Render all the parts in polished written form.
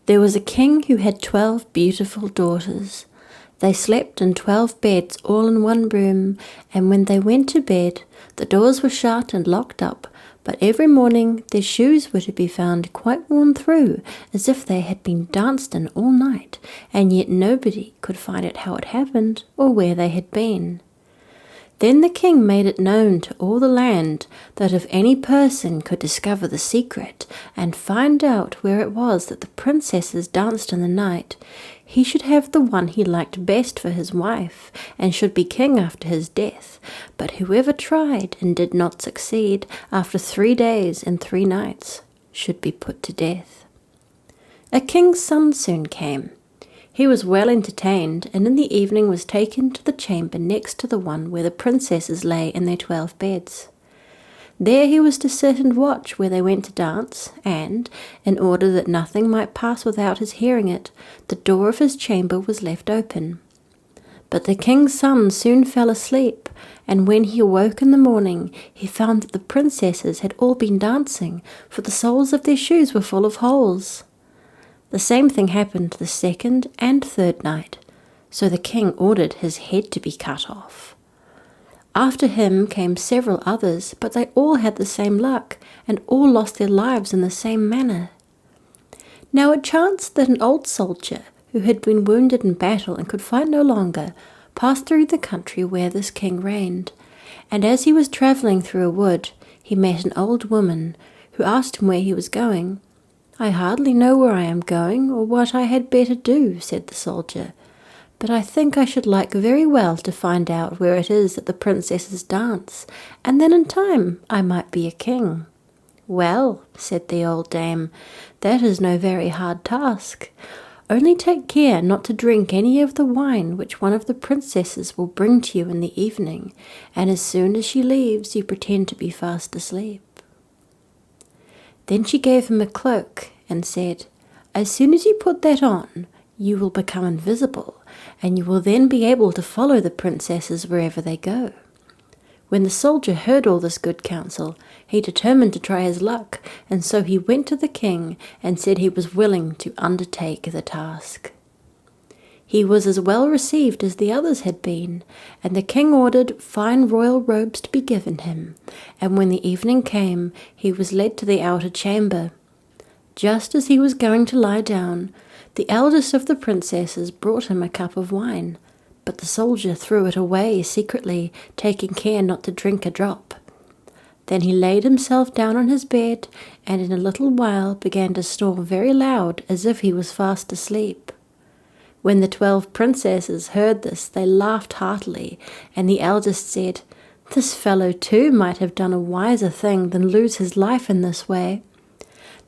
There was a king who had 12 beautiful daughters. They slept in 12 beds all in one room, and when they went to bed, the doors were shut and locked up, but every morning their shoes were to be found quite worn through, as if they had been danced in all night, and yet nobody could find out how it happened or where they had been. Then the king made it known to all the land that if any person could discover the secret and find out where it was that the princesses danced in the night, he should have the one he liked best for his wife, and should be king after his death. But whoever tried and did not succeed after 3 days and 3 nights should be put to death. A king's son soon came. He was well entertained, and in the evening was taken to the chamber next to the one where the princesses lay in their 12 beds. There he was to sit and watch where they went to dance, and, in order that nothing might pass without his hearing it, the door of his chamber was left open. But the king's son soon fell asleep, and when he awoke in the morning, he found that the princesses had all been dancing, for the soles of their shoes were full of holes. The same thing happened the 2nd and 3rd night, so the king ordered his head to be cut off. After him came several others, but they all had the same luck, and all lost their lives in the same manner. Now it chanced that an old soldier, who had been wounded in battle and could fight no longer, passed through the country where this king reigned, and as he was travelling through a wood, he met an old woman, who asked him where he was going. "I hardly know where I am going, or what I had better do," said the soldier, "but I think I should like very well to find out where it is that the princesses dance, and then in time I might be a king." "Well," said the old dame, "that is no very hard task. Only take care not to drink any of the wine which one of the princesses will bring to you in the evening, and as soon as she leaves you pretend to be fast asleep." Then she gave him a cloak and said, "As soon as you put that on, you will become invisible, and you will then be able to follow the princesses wherever they go." When the soldier heard all this good counsel, he determined to try his luck, and so he went to the king and said he was willing to undertake the task. He was as well received as the others had been, and the king ordered fine royal robes to be given him, and when the evening came, he was led to the outer chamber. Just as he was going to lie down, the eldest of the princesses brought him a cup of wine, but the soldier threw it away secretly, taking care not to drink a drop. Then he laid himself down on his bed, and in a little while began to snore very loud, as if he was fast asleep. When the 12 princesses heard this, they laughed heartily, and the eldest said, "This fellow too might have done a wiser thing than lose his life in this way."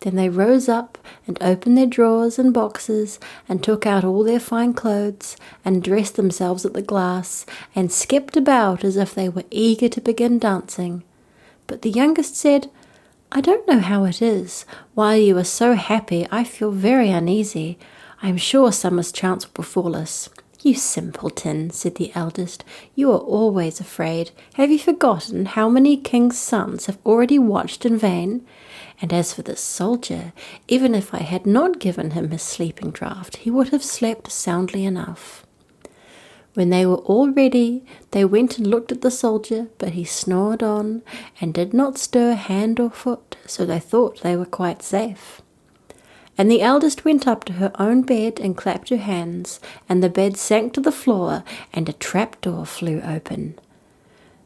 Then they rose up and opened their drawers and boxes, and took out all their fine clothes, and dressed themselves at the glass, and skipped about as if they were eager to begin dancing. But the youngest said, "I don't know how it is. While you are so happy, I feel very uneasy. I am sure some mischance will befall us." "You simpleton," said the eldest, "you are always afraid. Have you forgotten how many kings' sons have already watched in vain? And as for this soldier, even if I had not given him his sleeping draught, he would have slept soundly enough." When they were all ready, they went and looked at the soldier, but he snored on, and did not stir hand or foot, so they thought they were quite safe. And the eldest went up to her own bed and clapped her hands, and the bed sank to the floor, and a trapdoor flew open.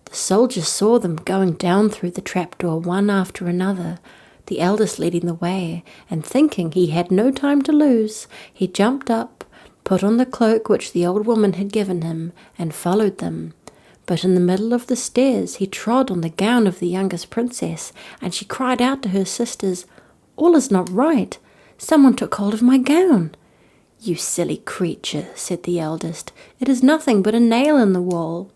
The soldier saw them going down through the trapdoor one after another, the eldest leading the way, and thinking he had no time to lose, he jumped up, put on the cloak which the old woman had given him, and followed them. But in the middle of the stairs he trod on the gown of the youngest princess, and she cried out to her sisters, "All is not right. Someone took hold of my gown." "You silly creature," said the eldest, "it is nothing but a nail in the wall."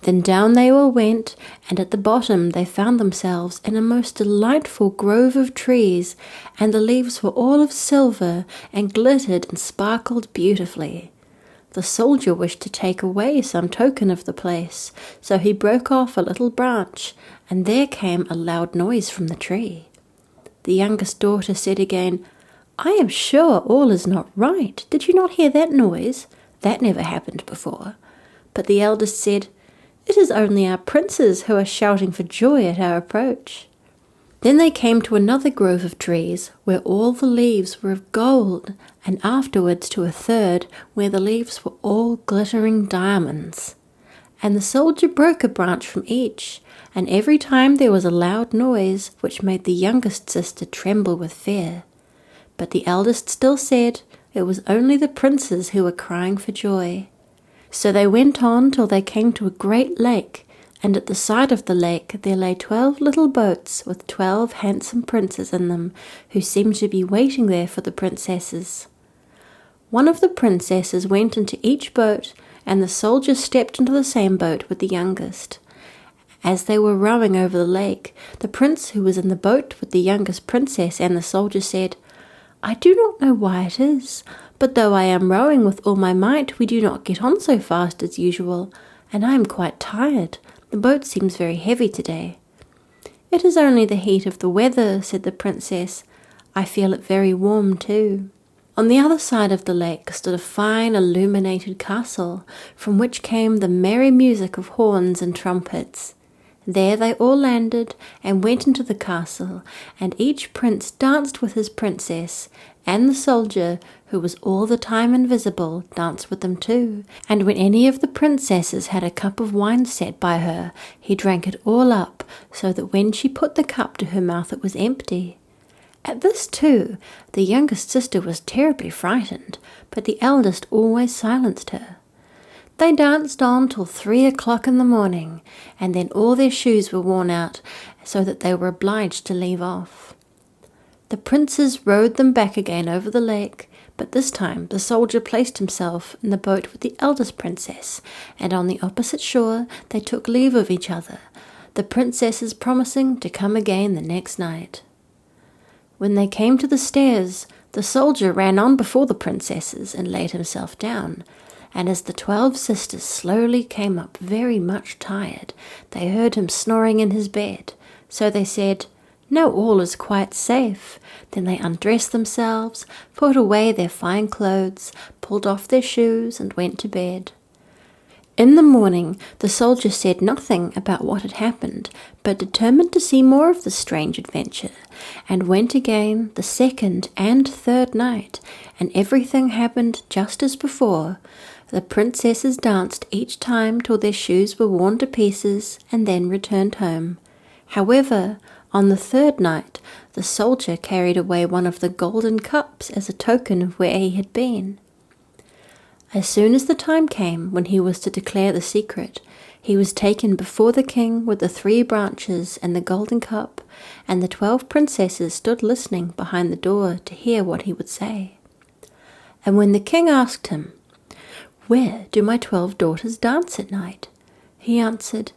Then down they all went, and at the bottom they found themselves in a most delightful grove of trees, and the leaves were all of silver, and glittered and sparkled beautifully. The soldier wished to take away some token of the place, so he broke off a little branch, and there came a loud noise from the tree. The youngest daughter said again, "I am sure all is not right. Did you not hear that noise? That never happened before." But the eldest said, "It is only our princes who are shouting for joy at our approach." Then they came to another grove of trees where all the leaves were of gold, and afterwards to a third where the leaves were all glittering diamonds. And the soldier broke a branch from each, and every time there was a loud noise which made the youngest sister tremble with fear. But the eldest still said it was only the princes who were crying for joy. So they went on till they came to a great lake, and at the side of the lake there lay 12 little boats with 12 handsome princes in them, who seemed to be waiting there for the princesses. One of the princesses went into each boat, and the soldier stepped into the same boat with the youngest. As they were rowing over the lake, the prince who was in the boat with the youngest princess and the soldier said, "I do not know why it is, but though I am rowing with all my might, we do not get on so fast as usual, and I am quite tired. The boat seems very heavy today." "It is only the heat of the weather," said the princess. "I feel it very warm too." On the other side of the lake stood a fine illuminated castle, from which came the merry music of horns and trumpets. There they all landed and went into the castle, and each prince danced with his princess, and the soldier, who was all the time invisible, danced with them too. And when any of the princesses had a cup of wine set by her, he drank it all up, so that when she put the cup to her mouth it was empty. At this too, the youngest sister was terribly frightened, but the eldest always silenced her. They danced on till 3 o'clock in the morning, and then all their shoes were worn out, so that they were obliged to leave off. The princes rowed them back again over the lake, but this time the soldier placed himself in the boat with the eldest princess, and on the opposite shore they took leave of each other, the princesses promising to come again the next night. When they came to the stairs, the soldier ran on before the princesses and laid himself down, and as the 12 sisters slowly came up very much tired, they heard him snoring in his bed. So they said, "Now all is quite safe." Then they undressed themselves, put away their fine clothes, pulled off their shoes, and went to bed. In the morning the soldier said nothing about what had happened, but determined to see more of the strange adventure, and went again the second and third night, and everything happened just as before. The princesses danced each time till their shoes were worn to pieces, and then returned home. However, on the third night the soldier carried away one of the golden cups as a token of where he had been. As soon as the time came when he was to declare the secret, he was taken before the king with the 3 branches and the golden cup, and the 12 princesses stood listening behind the door to hear what he would say. And when the king asked him, "Where do my 12 daughters dance at night?" he answered,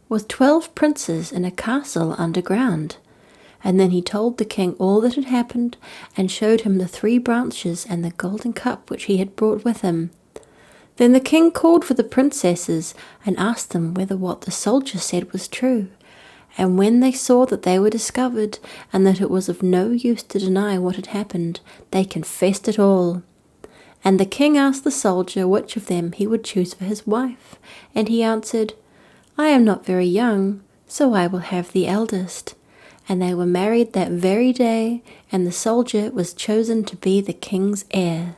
"With 12 princes in a castle underground." And then he told the king all that had happened, and showed him the 3 branches and the golden cup which he had brought with him. Then the king called for the princesses and asked them whether what the soldier said was true. And when they saw that they were discovered, and that it was of no use to deny what had happened, they confessed it all. And the king asked the soldier which of them he would choose for his wife, and he answered, "I am not very young, so I will have the eldest." And they were married that very day, and the soldier was chosen to be the king's heir.